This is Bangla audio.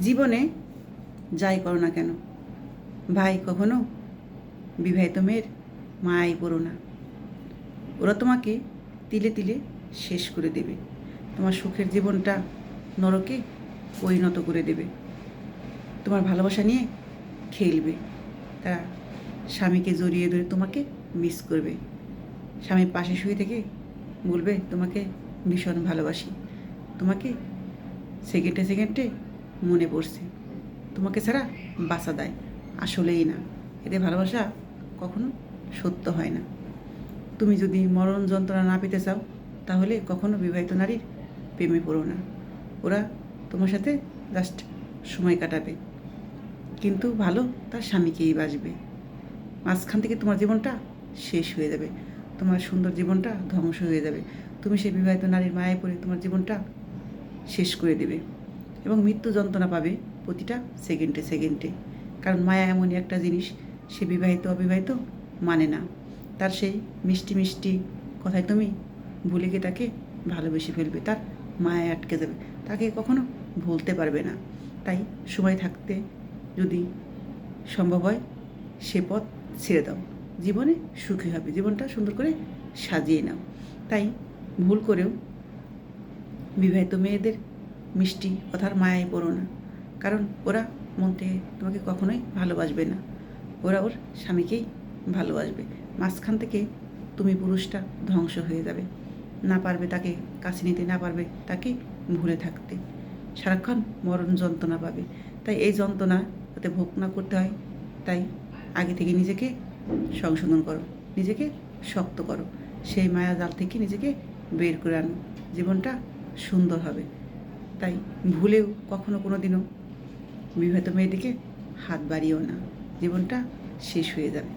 জীবনে যাই করো না কেন, ভাই কখনো বিবাহিত মেয়ের মায়ায় পড়ো না। ওরা তোমাকে তিলে তিলে শেষ করে দেবে, তোমার সুখের জীবনটা নরকে পরিণত করে দেবে। তোমার ভালোবাসা নিয়ে খেলবে, তারা স্বামীকে জড়িয়ে ধরে তোমাকে মিস করবে। স্বামীর পাশে শুয়ে থেকে বলবে তোমাকে ভীষণ ভালোবাসি, তোমাকে সেকেন্ডে সেকেন্ডে মনে পড়ছে, তোমাকে ছাড়া বাঁচা দেয়। আসলেই না, এতে ভালোবাসা কখনো সত্য হয় না। তুমি যদি মরণ যন্ত্রণা না পেতে চাও, তাহলে কখনো বিবাহিত নারীর প্রেমে পড়ো না। ওরা তোমার সাথে জাস্ট সময় কাটাবে, কিন্তু ভালো তার স্বামীকেই বাসবে। মাঝখান থেকে তোমার জীবনটা শেষ হয়ে যাবে, তোমার সুন্দর জীবনটা ধ্বংস হয়ে যাবে। তুমি সেই বিবাহিত নারীর মায়ায় পড়ে তোমার জীবনটা শেষ করে দেবে এবং মৃত্যু যন্ত্রণা পাবে প্রতিটা সেকেন্ডে সেকেন্ডে। কারণ মায়া এমনই একটা জিনিস, সে বিবাহিত অবিবাহিত মানে না। তার সেই মিষ্টি মিষ্টি কথায় তুমি ভুলে গিয়ে তাকে ভালোবেসে ফেলবে, তার মায়ায় আটকে যাবে, তাকে কখনো ভুলতে পারবে না। তাই সময় থাকতে যদি সম্ভব হয় সে পথ ছেড়ে দাও, জীবনে সুখী হবে, জীবনটা সুন্দর করে সাজিয়ে নাও। তাই ভুল করেও বিবাহিত মেয়েদের মিষ্টি কথার মায়ায় পড়ো না, কারণ ওরা মন থেকে তোমাকে কখনোই ভালোবাসবে না। ওরা ওর স্বামীকেই ভালোবাসবে। মাঝখান থেকে তুমি পুরুষটা ধ্বংস হয়ে যাবে, না পারবে তাকে কাছে নিতে, না পারবে তাকে ভুলে থাকতে, সারাক্ষণ মরণ যন্ত্রণা পাবে। তাই এই যন্ত্রণা যাতে ভোগ না করতে হয়, তাই আগে থেকে নিজেকে সংশোধন করো, নিজেকে শক্ত করো, সেই মায়া জাল থেকে নিজেকে বের করে আনো, জীবনটা সুন্দর হবে। তাই ভুলেও কখনো কোনো দিনও বিবাহিত মেয়েদিকে হাত বাড়িও না, জীবনটা শেষ হয়ে যাবে।